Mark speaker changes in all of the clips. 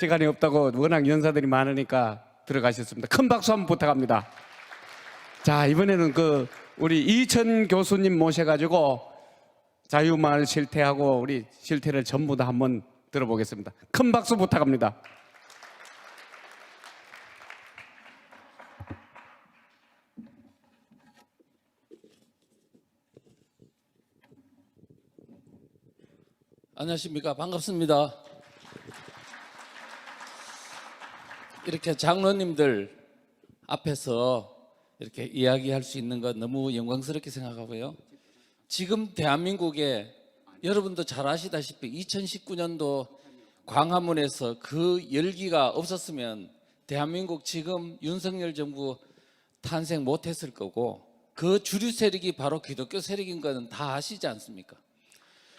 Speaker 1: 시간이 없다고 워낙 연사들이 많으니까 들어가셨습니다. 큰 박수 한번 부탁합니다. 자, 이번에는 우리 이천 교수님 모셔가지고 자유마을 실태하고 우리 실태를 전부 다 한번 들어보겠습니다. 큰 박수 부탁합니다.
Speaker 2: 안녕하십니까. 반갑습니다. 이렇게 장로님들 앞에서 이렇게 이야기할 수 있는 것 너무 영광스럽게 생각하고요. 지금 대한민국에 여러분도 잘 아시다시피 2019년도 광화문에서 그 열기가 없었으면 대한민국 지금 윤석열 정부 탄생 못했을 거고, 그 주류 세력이 바로 기독교 세력인 것은 다 아시지 않습니까?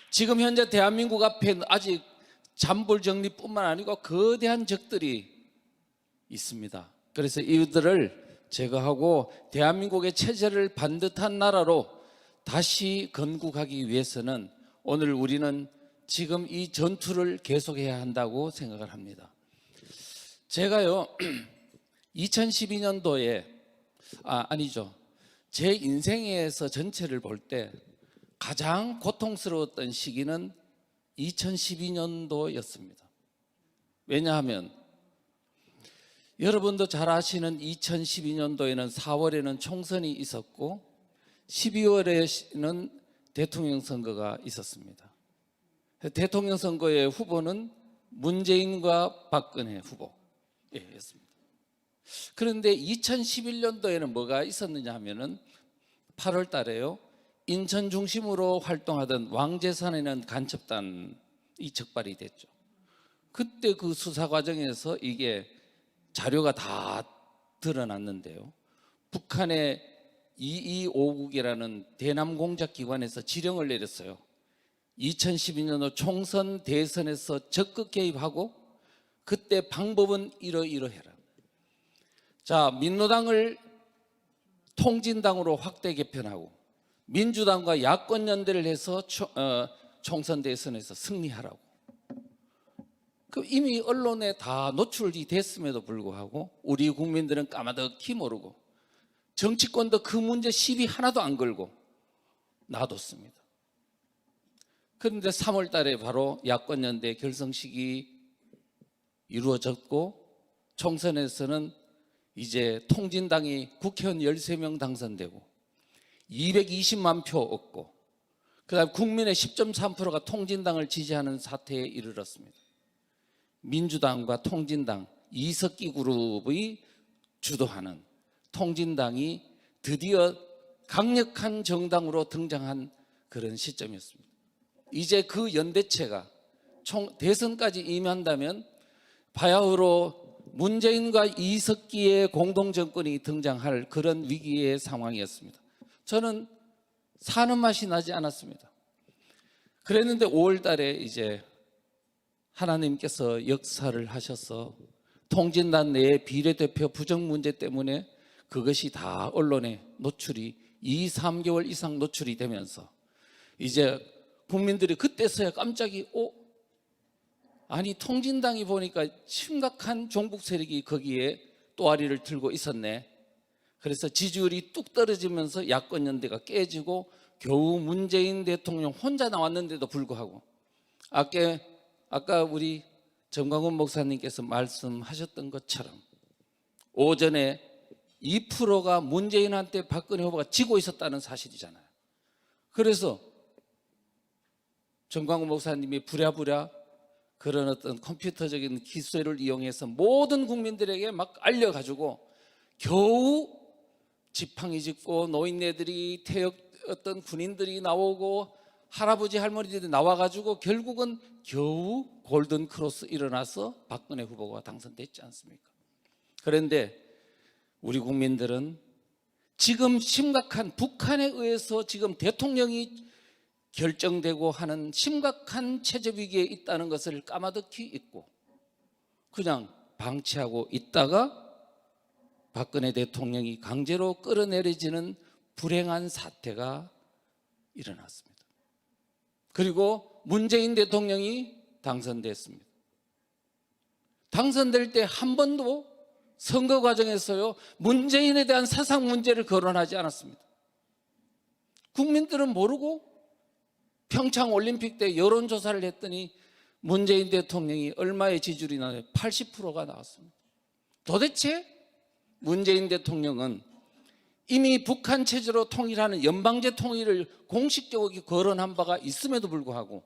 Speaker 2: 지금 현재 대한민국 앞에 아직 잠볼 정리뿐만 아니고 거대한 적들이 있습니다. 그래서 이들을 제거하고 대한민국의 체제를 반듯한 나라로 다시 건국하기 위해서는 오늘 우리는 지금 이 전투를 계속해야 한다고 생각을 합니다. 제가요 2012년도에 제 인생에서 전체를 볼 때 가장 고통스러웠던 시기는 2012년도였습니다. 왜냐하면 여러분도 잘 아시는 2012년도에는 4월에는 총선이 있었고 12월에는 대통령 선거가 있었습니다. 대통령 선거의 후보는 문재인과 박근혜 후보였습니다. 그런데 2011년도에는 뭐가 있었느냐 하면은 8월 달에요. 인천 중심으로 활동하던 왕재산에는 간첩단이 적발이 됐죠. 그때 그 수사 과정에서 이게 자료가 다 드러났는데요. 북한의 2255국이라는 대남 공작 기관에서 지령을 내렸어요. 2012년도 총선 대선에서 적극 개입하고 그때 방법은 이러이러해라. 자, 민노당을 통진당으로 확대 개편하고 민주당과 야권 연대를 해서 총선 대선에서 승리하라고. 이미 언론에 다 노출이 됐음에도 불구하고 우리 국민들은 까마득히 모르고 정치권도 그 문제 시비 하나도 안 걸고 놔뒀습니다. 그런데 3월 달에 바로 야권 연대 결성식이 이루어졌고 총선에서는 이제 통진당이 국회의원 13명 당선되고 220만 표 얻고 그다음 국민의 10.3%가 통진당을 지지하는 사태에 이르렀습니다. 민주당과 통진당 이석기 그룹이 주도하는 통진당이 드디어 강력한 정당으로 등장한 그런 시점이었습니다. 이제 그 연대체가 대선까지 임한다면 바야흐로 문재인과 이석기의 공동정권이 등장할 그런 위기의 상황이었습니다. 저는 사는 맛이 나지 않았습니다. 그랬는데 5월 달에 이제 하나님께서 역사를 하셔서 통진단 내의 비례대표 부정 문제 때문에 그것이 다 언론에 노출이 2~3개월 이상 노출이 되면서 이제 국민들이 그때서야 깜짝이 아니 통진당이 보니까 심각한 종북 세력이 거기에 또아리를 들고 있었네. 그래서 지지율이 뚝 떨어지면서 야권 연대가 깨지고 겨우 문재인 대통령 혼자 나왔는데도 불구하고 아까 우리 정광훈 목사님께서 말씀하셨던 것처럼 오전에 2%가 문재인한테 박근혜 후보가 지고 있었다는 사실이잖아요. 그래서 정광훈 목사님이 부랴부랴 그런 어떤 컴퓨터적인 기술을 이용해서 모든 국민들에게 막 알려가지고 겨우 지팡이 짚고 노인네들이 어떤 군인들이 나오고 할아버지 할머니들이 나와가지고 결국은 겨우 골든 크로스 일어나서 박근혜 후보가 당선됐지 않습니까? 그런데 우리 국민들은 지금 심각한 북한에 의해서 지금 대통령이 결정되고 하는 심각한 체제 위기에 있다는 것을 까마득히 잊고 그냥 방치하고 있다가 박근혜 대통령이 강제로 끌어내려지는 불행한 사태가 일어났습니다. 그리고 문재인 대통령이 당선됐습니다. 당선될 때 한 번도 선거 과정에서요 문재인에 대한 사상 문제를 거론하지 않았습니다. 국민들은 모르고 평창 올림픽 때 여론조사를 했더니 문재인 대통령이 얼마의 지지율이 나요? 80%가 나왔습니다. 도대체 문재인 대통령은 이미 북한 체제로 통일하는 연방제 통일을 공식적으로 거론한 바가 있음에도 불구하고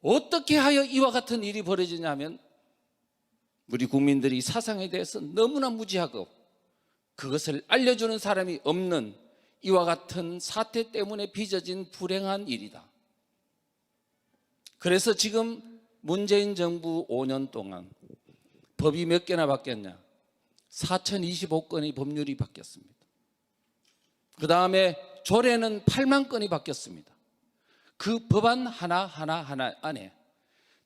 Speaker 2: 어떻게 하여 이와 같은 일이 벌어지냐면 우리 국민들이 사상에 대해서 너무나 무지하고 그것을 알려주는 사람이 없는 이와 같은 사태 때문에 빚어진 불행한 일이다. 그래서 지금 문재인 정부 5년 동안 법이 몇 개나 바뀌었냐? 4,025건의 법률이 바뀌었습니다. 그 다음에 조례는 8만 건이 바뀌었습니다. 그 법안 하나 안에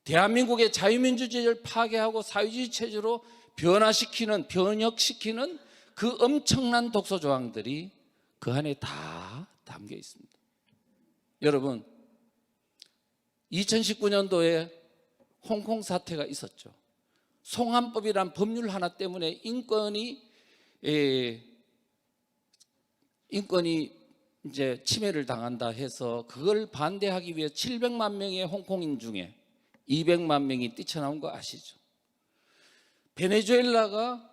Speaker 2: 대한민국의 자유민주주의를 파괴하고 사회주의 체제로 변혁시키는 그 엄청난 독소조항들이 그 안에 다 담겨 있습니다. 여러분, 2019년도에 홍콩 사태가 있었죠. 송환법이란 법률 하나 때문에 인권이 이제 침해를 당한다 해서 그걸 반대하기 위해 700만 명의 홍콩인 중에 200만 명이 뛰쳐나온 거 아시죠? 베네수엘라가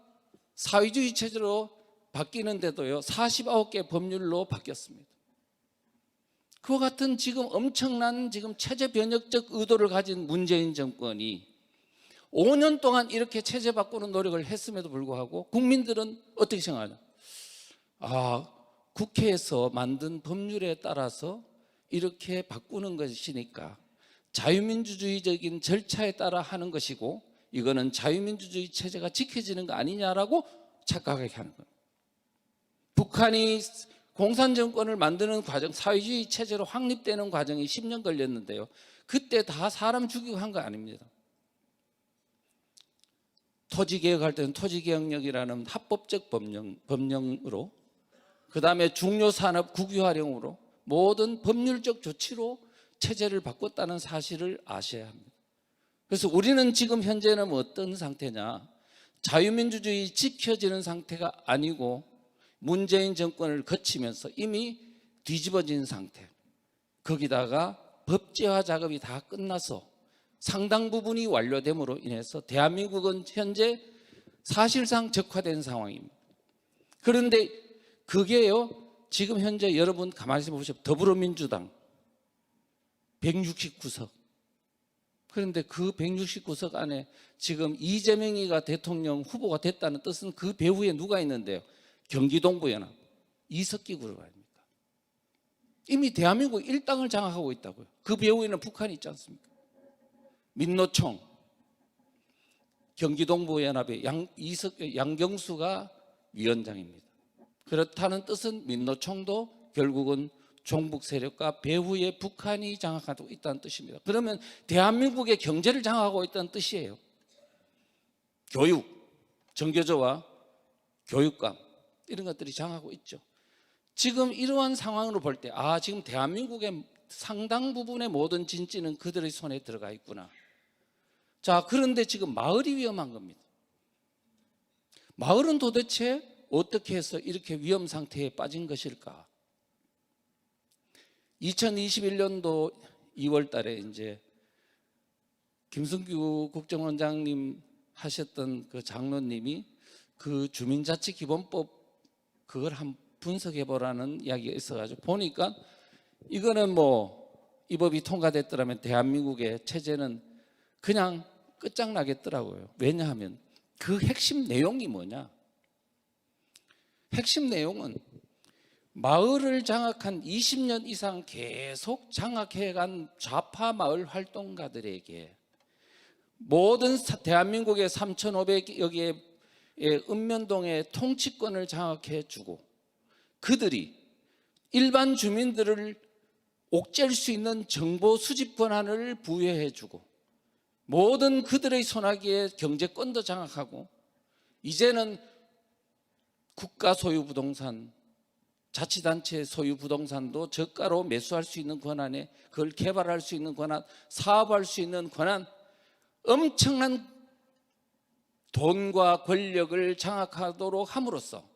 Speaker 2: 사회주의 체제로 바뀌는데도요 49개 법률로 바뀌었습니다. 그와 같은 지금 엄청난 지금 체제 변혁적 의도를 가진 문재인 정권이 5년 동안 이렇게 체제 바꾸는 노력을 했음에도 불구하고 국민들은 어떻게 생각하냐? 국회에서 만든 법률에 따라서 이렇게 바꾸는 것이니까 자유민주주의적인 절차에 따라 하는 것이고 이거는 자유민주주의 체제가 지켜지는 거 아니냐라고 착각하게 하는 거예요. 북한이 공산정권을 만드는 과정, 사회주의 체제로 확립되는 과정이 10년 걸렸는데요. 그때 다 사람 죽이고 한 거 아닙니다. 토지개혁할 때는 토지개혁령이라는 합법적 법령으로 그 다음에 중요산업 국유화령으로 모든 법률적 조치로 체제를 바꿨다는 사실을 아셔야 합니다. 그래서 우리는 지금 현재는 어떤 상태냐? 자유민주주의 지켜지는 상태가 아니고 문재인 정권을 거치면서 이미 뒤집어진 상태. 거기다가 법제화 작업이 다 끝나서 상당 부분이 완료됨으로 인해서 대한민국은 현재 사실상 적화된 상황입니다. 그런데 그게요, 지금 현재 여러분 가만히 보시면 더불어민주당 169석. 그런데 그 169석 안에 지금 이재명이가 대통령 후보가 됐다는 뜻은 그 배후에 누가 있는데요? 경기동부연합 이석기 그룹 아닙니까? 이미 대한민국 일당을 장악하고 있다고요. 그 배후에는 북한이 있지 않습니까? 민노총 경기동부연합의 양경수가 위원장입니다. 그렇다는 뜻은 민노총도 결국은 종북 세력과 배후에 북한이 장악하고 있다는 뜻입니다. 그러면 대한민국의 경제를 장악하고 있다는 뜻이에요. 교육, 정교조와 교육감 이런 것들이 장악하고 있죠. 지금 이러한 상황으로 볼 때 지금 대한민국의 상당 부분의 모든 진지는 그들의 손에 들어가 있구나. 자, 그런데 지금 마을이 위험한 겁니다. 마을은 도대체 어떻게 해서 이렇게 위험 상태에 빠진 것일까? 2021년도 2월 달에 이제 김승규 국정원장님 하셨던 그 장로님이 그 주민자치기본법 그걸 한번 분석해 보라는 이야기가 있어가지고 보니까 이거는 뭐 이 법이 통과됐더라면 대한민국의 체제는 그냥 끝장나겠더라고요. 왜냐하면 그 핵심 내용이 뭐냐? 핵심 내용은 마을을 장악한 20년 이상 계속 장악해간 좌파 마을 활동가들에게 모든 대한민국의 3,500여 개의 읍면동의 통치권을 장악해주고 그들이 일반 주민들을 옥죄할 수 있는 정보 수집 권한을 부여해주고 모든 그들의 손아귀에 경제권도 장악하고 이제는 국가 소유 부동산, 자치단체 소유 부동산도 저가로 매수할 수 있는 권한에 그걸 개발할 수 있는 권한, 사업할 수 있는 권한 엄청난 돈과 권력을 장악하도록 함으로써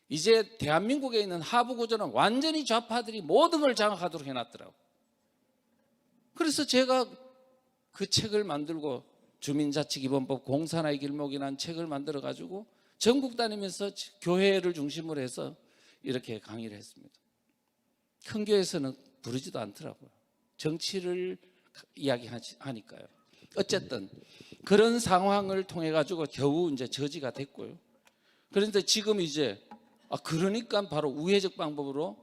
Speaker 2: 이제 대한민국에 있는 하부 구조는 완전히 좌파들이 모든 걸 장악하도록 해놨더라고요. 그래서 제가 그 책을 만들고 주민자치기본법 공산화의 길목이라는 책을 만들어 가지고 전국 다니면서 교회를 중심으로 해서 이렇게 강의를 했습니다. 큰 교회에서는 부르지도 않더라고요. 정치를 이야기하니까요. 어쨌든 그런 상황을 통해 가지고 겨우 이제 저지가 됐고요. 그런데 지금 이제 그러니까 바로 우회적 방법으로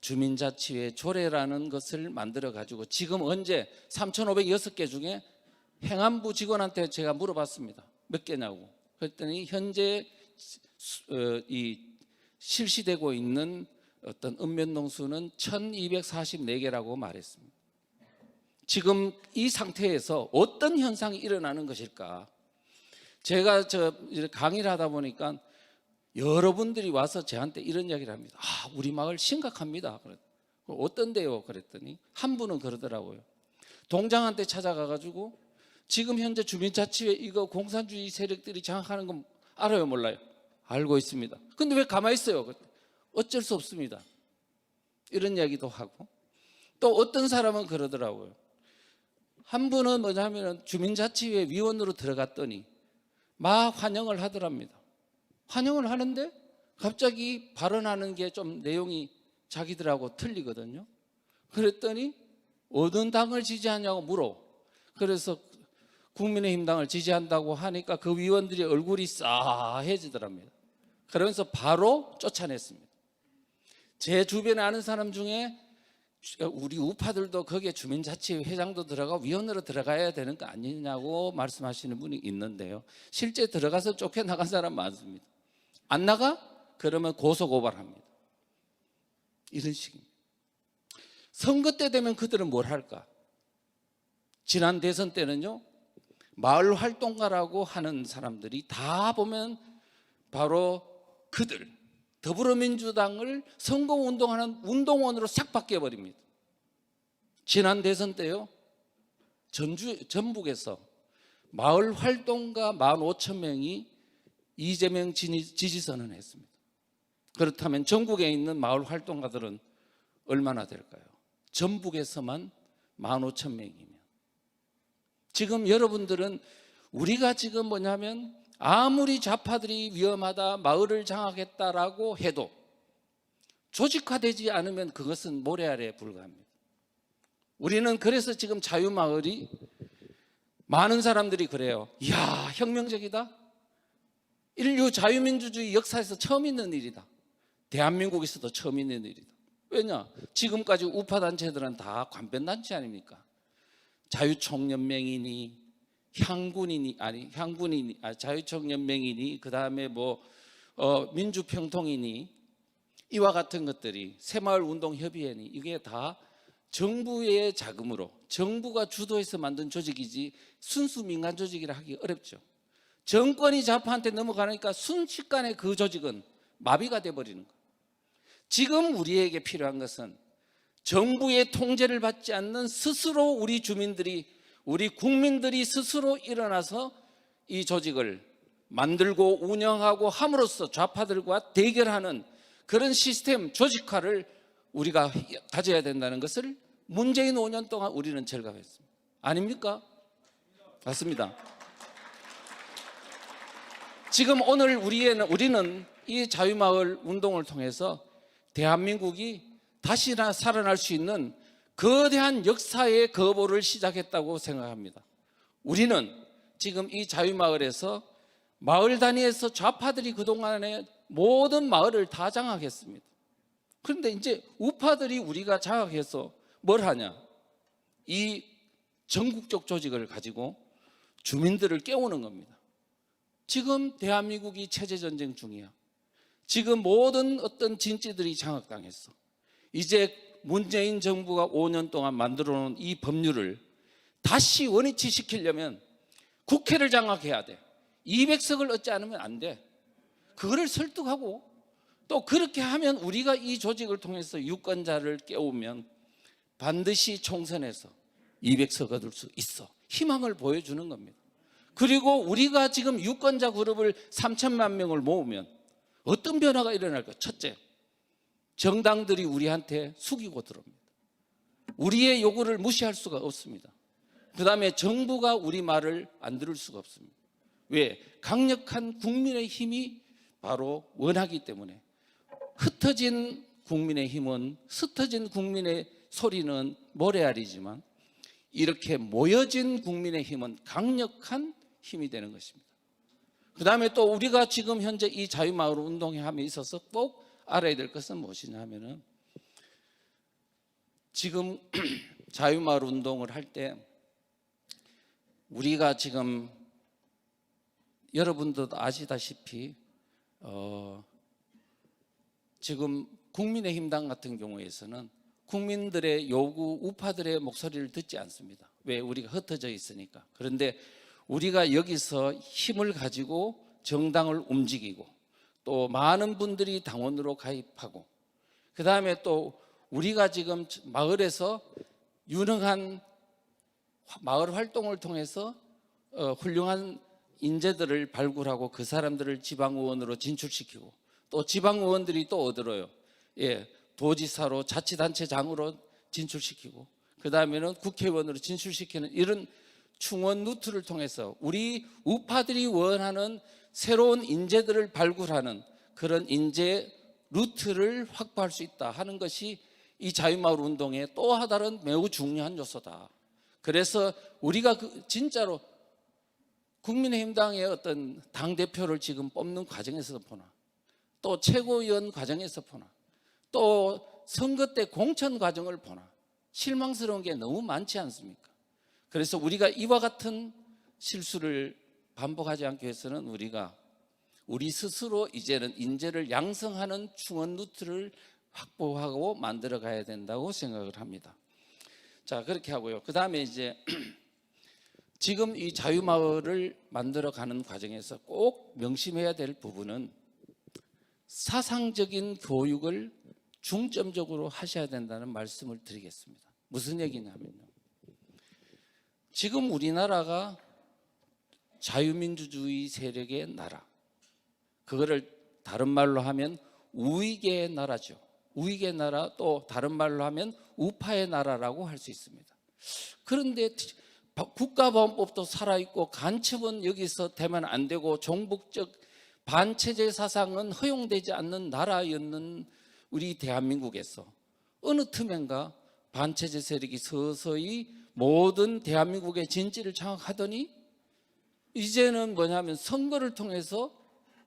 Speaker 2: 주민자치회 조례라는 것을 만들어 가지고 지금 언제 3,506개 중에 행안부 직원한테 제가 물어봤습니다. 몇 개냐고. 그랬더니 현재 이 실시되고 있는 어떤 읍면동 수는 1,244개라고 말했습니다. 지금 이 상태에서 어떤 현상이 일어나는 것일까? 제가 강의를 하다 보니까 여러분들이 와서 저한테 이런 이야기를 합니다. 우리 마을 심각합니다. 어떤데요? 그랬더니 한 분은 그러더라고요. 동장한테 찾아가가지고 지금 현재 주민자치회 이거 공산주의 세력들이 장악하는 건 알아요? 몰라요? 알고 있습니다. 근데 왜 가만히 있어요? 어쩔 수 없습니다. 이런 이야기도 하고 또 어떤 사람은 그러더라고요. 한 분은 뭐냐면 주민자치회 위원으로 들어갔더니 막 환영을 하더랍니다. 환영을 하는데 갑자기 발언하는 게 좀 내용이 자기들하고 틀리거든요. 그랬더니 어느 당을 지지하냐고 물어. 그래서 국민의힘 당을 지지한다고 하니까 그 위원들이 얼굴이 싸해지더랍니다. 그러면서 바로 쫓아냈습니다. 제 주변에 아는 사람 중에 우리 우파들도 거기에 주민자치회 회장도 들어가 위원으로 들어가야 되는 거 아니냐고 말씀하시는 분이 있는데요. 실제 들어가서 쫓겨나간 사람 많습니다. 안 나가? 그러면 고소고발합니다. 이런 식입니다. 선거 때 되면 그들은 뭘 할까? 지난 대선 때는요, 마을 활동가라고 하는 사람들이 다 보면 바로 그들, 더불어민주당을 선거운동하는 운동원으로 싹 바뀌어버립니다. 지난 대선 때요, 전북에서 마을 활동가 15,000명이 이재명 지지선언을 했습니다. 그렇다면 전국에 있는 마을 활동가들은 얼마나 될까요? 전북에서만 15,000명이면. 지금 여러분들은 우리가 지금 뭐냐면 아무리 좌파들이 위험하다, 마을을 장악했다라고 해도 조직화되지 않으면 그것은 모래 아래에 불과합니다. 우리는 그래서 지금 자유마을이 많은 사람들이 그래요. 이야, 혁명적이다. 인류 자유민주주의 역사에서 처음 있는 일이다. 대한민국에서도 처음 있는 일이다. 왜냐? 지금까지 우파단체들은 다 관변단체 아닙니까? 자유총연맹이니 자유총연맹이니 그 다음에 민주평통이니 이와 같은 것들이 새마을운동협의회니 이게 다 정부의 자금으로 정부가 주도해서 만든 조직이지 순수 민간 조직이라 하기 어렵죠. 정권이 좌파한테 넘어가니까 순식간에 그 조직은 마비가 돼버리는 거예요. 지금 우리에게 필요한 것은 정부의 통제를 받지 않는 스스로 우리 주민들이, 우리 국민들이 스스로 일어나서 이 조직을 만들고 운영하고 함으로써 좌파들과 대결하는 그런 시스템 조직화를 우리가 가져야 된다는 것을 문재인 5년 동안 우리는 절감했습니다. 아닙니까? 맞습니다. 지금 오늘 우리는 이 자유마을 운동을 통해서 대한민국이 다시나 살아날 수 있는 거대한 역사의 거보를 시작했다고 생각합니다. 우리는 지금 이 자유마을에서 마을 단위에서 좌파들이 그동안에 모든 마을을 다 장악했습니다. 그런데 이제 우파들이 우리가 장악해서 뭘 하냐? 이 전국적 조직을 가지고 주민들을 깨우는 겁니다. 지금 대한민국이 체제전쟁 중이야. 지금 모든 어떤 진지들이 장악당했어. 이제 문재인 정부가 5년 동안 만들어 놓은 이 법률을 다시 원위치 시키려면 국회를 장악해야 돼. 200석을 얻지 않으면 안 돼. 그거를 설득하고 또 그렇게 하면 우리가 이 조직을 통해서 유권자를 깨우면 반드시 총선에서 200석 얻을 수 있어. 희망을 보여주는 겁니다. 그리고 우리가 지금 유권자 그룹을 3천만 명을 모으면 어떤 변화가 일어날까? 첫째, 정당들이 우리한테 숙이고 들어옵니다. 우리의 요구를 무시할 수가 없습니다. 그 다음에 정부가 우리 말을 안 들을 수가 없습니다. 왜? 강력한 국민의 힘이 바로 원하기 때문에. 흩어진 국민의 힘은, 흩어진 국민의 소리는 모래알이지만 이렇게 모여진 국민의 힘은 강력한 힘이 되는 것입니다. 그 다음에 또 우리가 지금 현재 이 자유마을 운동에 함에 있어서 꼭 알아야 될 것은 무엇이냐 하면은, 지금 자유마을 운동을 할 때 우리가 지금 여러분들도 아시다시피 지금 국민의힘당 같은 경우에서는 국민들의 요구, 우파들의 목소리를 듣지 않습니다. 왜? 우리가 흩어져 있으니까. 그런데 우리가 여기서 힘을 가지고 정당을 움직이고 또 많은 분들이 당원으로 가입하고 그 다음에 또 우리가 지금 마을에서 유능한 마을 활동을 통해서 훌륭한 인재들을 발굴하고 그 사람들을 지방의원으로 진출시키고 또 지방의원들이 또 어디로요? 도지사로 자치단체장으로 진출시키고 그 다음에는 국회의원으로 진출시키는 이런 충원 루트를 통해서 우리 우파들이 원하는 새로운 인재들을 발굴하는 그런 인재 루트를 확보할 수 있다 하는 것이 이 자유마을 운동의 또 다른 매우 중요한 요소다. 그래서 우리가 진짜로 국민의힘당의 어떤 당대표를 지금 뽑는 과정에서 보나 또 최고위원 과정에서 보나 또 선거 때 공천 과정을 보나 실망스러운 게 너무 많지 않습니까? 그래서 우리가 이와 같은 실수를 반복하지 않기 위해서는 우리 스스로 이제는 인재를 양성하는 충원 루트를 확보하고 만들어 가야 된다고 생각을 합니다. 자, 그렇게 하고요. 그 다음에 이제 지금 이 자유마을을 만들어 가는 과정에서 꼭 명심해야 될 부분은 사상적인 교육을 중점적으로 하셔야 된다는 말씀을 드리겠습니다. 무슨 얘기냐면요. 지금 우리나라가 자유민주주의 세력의 나라, 그거를 다른 말로 하면 우익의 나라죠. 우익의 나라, 또 다른 말로 하면 우파의 나라라고 할 수 있습니다. 그런데 국가보안법도 살아있고 간첩은 여기서 되면 안 되고 종북적 반체제 사상은 허용되지 않는 나라였는 우리 대한민국에서 어느 틈엔가 반체제 세력이 서서히 모든 대한민국의 진지를 장악하더니 이제는 뭐냐면 선거를 통해서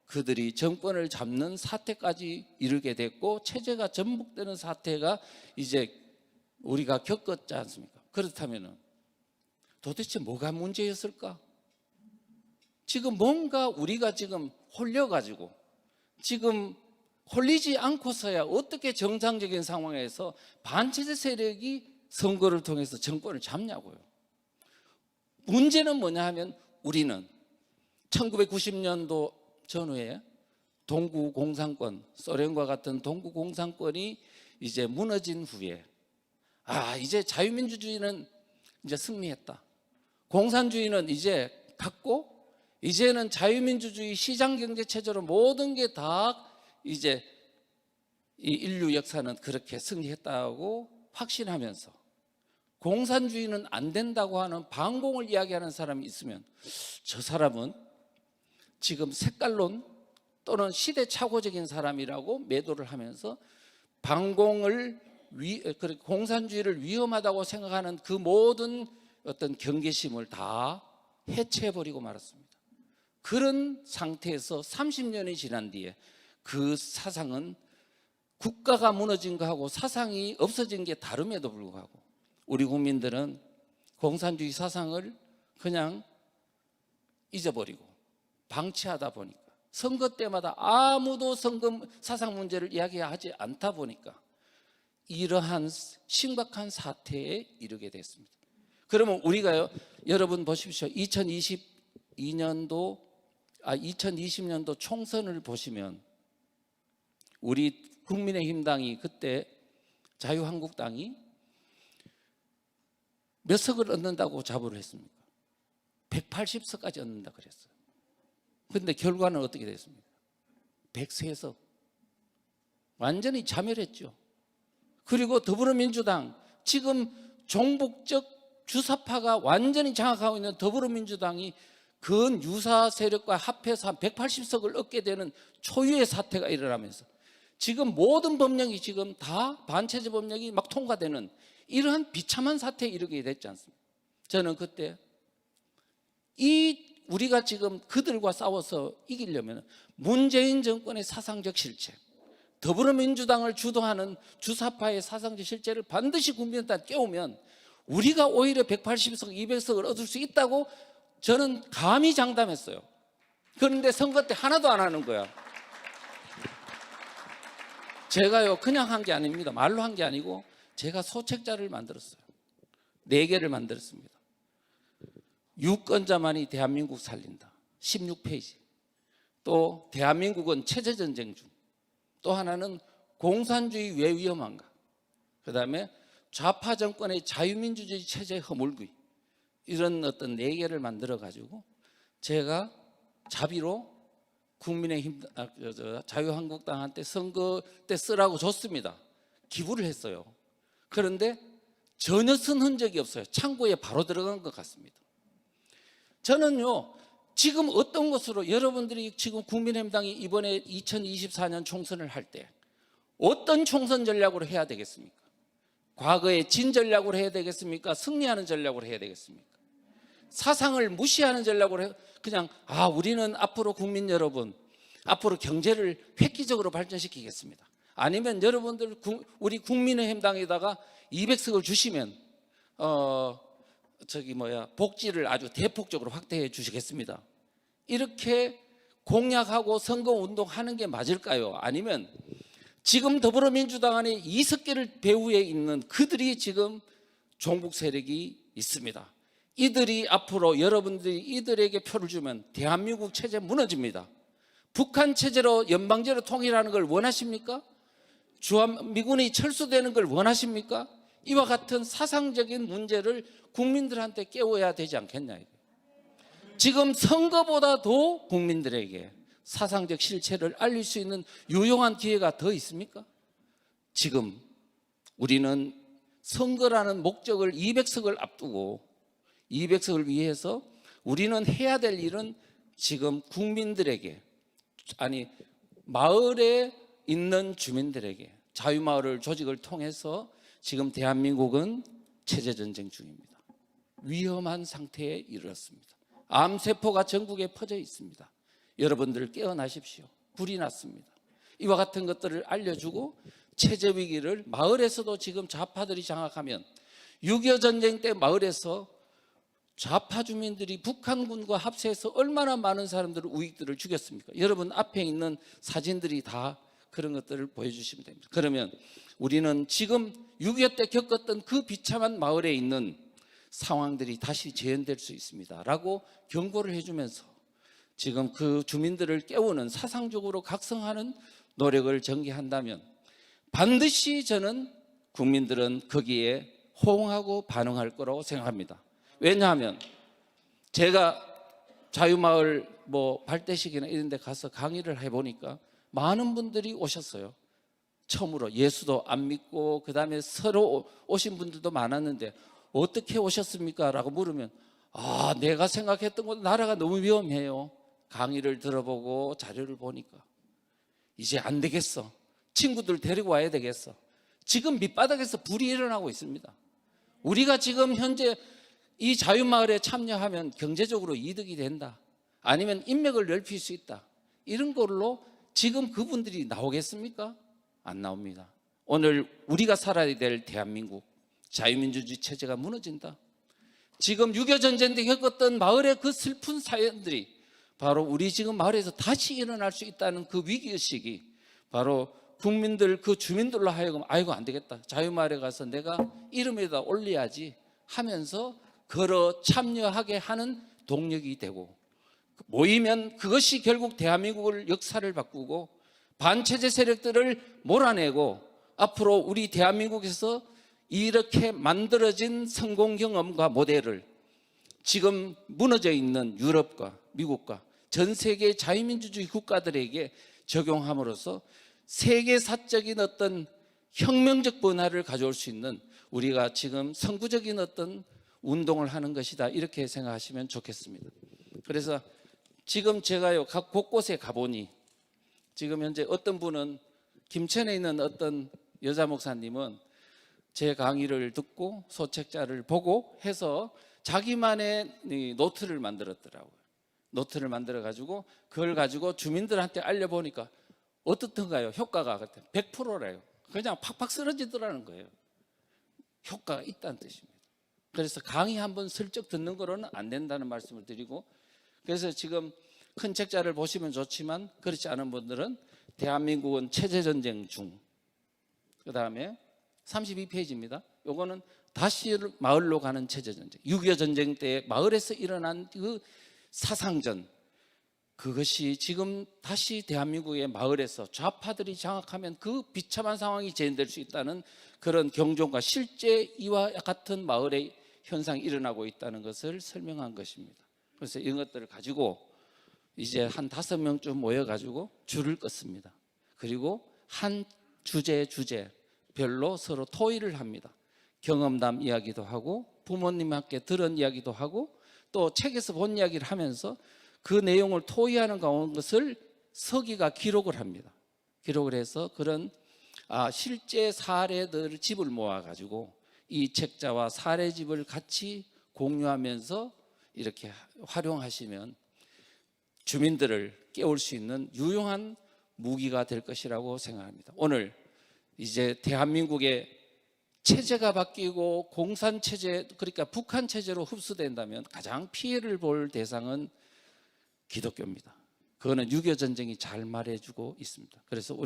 Speaker 2: 그들이 정권을 잡는 사태까지 이르게 됐고 체제가 전복되는 사태가 이제 우리가 겪었지 않습니까? 그렇다면 도대체 뭐가 문제였을까? 지금 뭔가 우리가 지금 홀려가지고 지금 홀리지 않고서야 어떻게 정상적인 상황에서 반체제 세력이 선거를 통해서 정권을 잡냐고요. 문제는 뭐냐 하면 우리는 1990년도 전후에 동구공산권, 소련과 같은 동구공산권이 이제 무너진 후에 이제 자유민주주의는 이제 승리했다. 공산주의는 이제 갔고 이제는 자유민주주의 시장경제체제로 모든 게 다 이제 이 인류 역사는 그렇게 승리했다고 확신하면서 공산주의는 안 된다고 하는 반공을 이야기하는 사람이 있으면 저 사람은 지금 색깔론 또는 시대착오적인 사람이라고 매도를 하면서 공산주의를 위험하다고 생각하는 그 모든 어떤 경계심을 다 해체해버리고 말았습니다. 그런 상태에서 30년이 지난 뒤에 그 사상은 국가가 무너진 거하고 사상이 없어진 게 다름에도 불구하고 우리 국민들은 공산주의 사상을 그냥 잊어버리고 방치하다 보니까 선거 때마다 아무도 선거 사상 문제를 이야기하지 않다 보니까 이러한 심각한 사태에 이르게 됐습니다. 그러면 우리가요, 여러분 보십시오. 2020년도 총선을 보시면 우리 국민의힘당이 그때 자유한국당이 몇 석을 얻는다고 자부를 했습니까? 180석까지 얻는다 그랬어요. 그런데 결과는 어떻게 됐습니까? 103석. 완전히 자멸했죠. 그리고 더불어민주당, 지금 종북적 주사파가 완전히 장악하고 있는 더불어민주당이 그 유사 세력과 합해서 한 180석을 얻게 되는 초유의 사태가 일어나면서 지금 모든 법령이 지금 다 반체제 법령이 막 통과되는 이러한 비참한 사태에 이르게 됐지 않습니까? 저는 그때 우리가 지금 그들과 싸워서 이기려면 문재인 정권의 사상적 실체, 더불어민주당을 주도하는 주사파의 사상적 실체를 반드시 국민들한테 깨우면 우리가 오히려 180석, 200석을 얻을 수 있다고 저는 감히 장담했어요. 그런데 선거 때 하나도 안 하는 거야. 제가요 그냥 한 게 아닙니다. 말로 한 게 아니고 제가 소책자를 만들었어요. 4개를 만들었습니다. 유권자만이 대한민국 살린다. 16페이지. 또 대한민국은 체제전쟁 중. 또 하나는 공산주의 왜 위험한가. 그 다음에 좌파 정권의 자유민주주의 체제 허물기. 이런 어떤 4개를 만들어 가지고 제가 자비로 국민의힘 자유한국당한테 선거 때 쓰라고 줬습니다. 기부를 했어요. 그런데 전혀 쓴 흔적이 없어요. 창고에 바로 들어간 것 같습니다. 저는요 지금 어떤 것으로 여러분들이 지금 국민의힘당이 이번에 2024년 총선을 할 때 어떤 총선 전략으로 해야 되겠습니까? 과거에 진 전략으로 해야 되겠습니까? 승리하는 전략으로 해야 되겠습니까? 사상을 무시하는 전략으로 해요. 그냥 우리는 앞으로 국민 여러분 앞으로 경제를 획기적으로 발전시키겠습니다. 아니면 여러분들 우리 국민의힘당에다가 200석을 주시면 복지를 아주 대폭적으로 확대해 주시겠습니다. 이렇게 공약하고 선거운동하는 게 맞을까요? 아니면 지금 더불어민주당 안에 이석계를 배후에 있는 그들이 지금 종북 세력이 있습니다. 이들이 앞으로 여러분들이 이들에게 표를 주면 대한민국 체제 무너집니다. 북한 체제로 연방제로 통일하는 걸 원하십니까? 주한미군이 철수되는 걸 원하십니까? 이와 같은 사상적인 문제를 국민들한테 깨워야 되지 않겠냐. 지금 선거보다도 국민들에게 사상적 실체를 알릴 수 있는 유용한 기회가 더 있습니까? 지금 우리는 선거라는 목적을 200석을 앞두고 200석을 위해서 우리는 해야 될 일은 지금 국민들에게 마을에 있는 주민들에게 자유마을 조직을 통해서 지금 대한민국은 체제전쟁 중입니다. 위험한 상태에 이르렀습니다. 암세포가 전국에 퍼져 있습니다. 여러분들 깨어나십시오. 불이 났습니다. 이와 같은 것들을 알려주고 체제 위기를 마을에서도 지금 좌파들이 장악하면 6.25 전쟁 때 마을에서 좌파 주민들이 북한군과 합세해서 얼마나 많은 사람들을 우익들을 죽였습니까? 여러분 앞에 있는 사진들이 다 그런 것들을 보여주시면 됩니다. 그러면 우리는 지금 6.25 때 겪었던 그 비참한 마을에 있는 상황들이 다시 재현될 수 있습니다 라고 경고를 해주면서 지금 그 주민들을 깨우는 사상적으로 각성하는 노력을 전개한다면 반드시 저는 국민들은 거기에 호응하고 반응할 거라고 생각합니다. 왜냐하면 제가 자유마을 발대식이나 이런 데 가서 강의를 해보니까 많은 분들이 오셨어요. 처음으로 예수도 안 믿고 그 다음에 서로 오신 분들도 많았는데 어떻게 오셨습니까? 라고 물으면 내가 생각했던 건 나라가 너무 위험해요. 강의를 들어보고 자료를 보니까 이제 안 되겠어. 친구들 데리고 와야 되겠어. 지금 밑바닥에서 불이 일어나고 있습니다. 우리가 지금 현재 이 자유마을에 참여하면 경제적으로 이득이 된다. 아니면 인맥을 넓힐 수 있다. 이런 걸로 지금 그분들이 나오겠습니까? 안 나옵니다. 오늘 우리가 살아야 될 대한민국 자유민주주의 체제가 무너진다. 지금 6.25 전쟁 때 겪었던 마을의 그 슬픈 사연들이 바로 우리 지금 마을에서 다시 일어날 수 있다는 그 위기의식이 바로 국민들 그 주민들로 하여금 안 되겠다. 자유마을에 가서 내가 이름에다 올려야지 하면서 걸어 참여하게 하는 동력이 되고 모이면 그것이 결국 대한민국을 역사를 바꾸고 반체제 세력들을 몰아내고 앞으로 우리 대한민국에서 이렇게 만들어진 성공 경험과 모델을 지금 무너져 있는 유럽과 미국과 전 세계 자유민주주의 국가들에게 적용함으로써 세계사적인 어떤 혁명적 변화를 가져올 수 있는 우리가 지금 선구적인 어떤 운동을 하는 것이다, 이렇게 생각하시면 좋겠습니다. 그래서 지금 제가요 각 곳곳에 가보니 지금 현재 어떤 분은 김천에 있는 어떤 여자 목사님은 제 강의를 듣고 소책자를 보고 해서 자기만의 이 노트를 만들었더라고요. 노트를 만들어 가지고 그걸 가지고 주민들한테 알려보니까 어떻던가요? 효과가 100%래요. 그냥 팍팍 쓰러지더라는 거예요. 효과가 있다는 뜻입니다. 그래서 강의 한번 슬쩍 듣는 거로는 안 된다는 말씀을 드리고, 그래서 지금 큰 책자를 보시면 좋지만 그렇지 않은 분들은 대한민국은 체제전쟁 중, 그 다음에 32페이지입니다. 요거는 다시 마을로 가는 체제전쟁, 6.25 전쟁 때 마을에서 일어난 그 사상전, 그것이 지금 다시 대한민국의 마을에서 좌파들이 장악하면 그 비참한 상황이 재현될 수 있다는 그런 경종과 실제 이와 같은 마을의 현상이 일어나고 있다는 것을 설명한 것입니다. 그래서 이런 것들을 가지고 이제 한 5명쯤 모여가지고 줄을 껐습니다. 그리고 한 주제별로 서로 토의를 합니다. 경험담 이야기도 하고 부모님께 들은 이야기도 하고 또 책에서 본 이야기를 하면서 그 내용을 토의하는 것을 서기가 기록을 합니다. 기록을 해서 그런 실제 사례들 집을 모아가지고 이 책자와 사례집을 같이 공유하면서 이렇게 활용하시면 주민들을 깨울 수 있는 유용한 무기가 될 것이라고 생각합니다. 오늘 이제 대한민국의 체제가 바뀌고 공산체제, 그러니까 북한 체제로 흡수된다면 가장 피해를 볼 대상은 기독교입니다. 그거는 6.25 전쟁이 잘 말해주고 있습니다. 그래서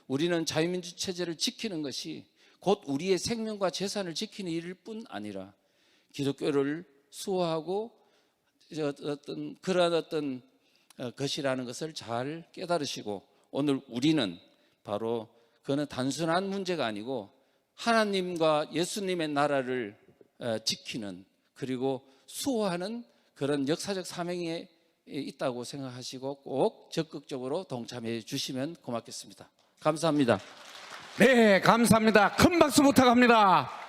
Speaker 2: 우리는 자유민주 체제를 지키는 것이 곧 우리의 생명과 재산을 지키는 일일 뿐 아니라 기독교를 수호하고 그런 어떤 것이라는 것을 잘 깨달으시고, 오늘 우리는 바로 그거는 단순한 문제가 아니고 하나님과 예수님의 나라를 지키는, 그리고 수호하는 그런 역사적 사명이 있다고 생각하시고 꼭 적극적으로 동참해 주시면 고맙겠습니다. 감사합니다.
Speaker 1: 네, 감사합니다. 큰 박수 부탁합니다.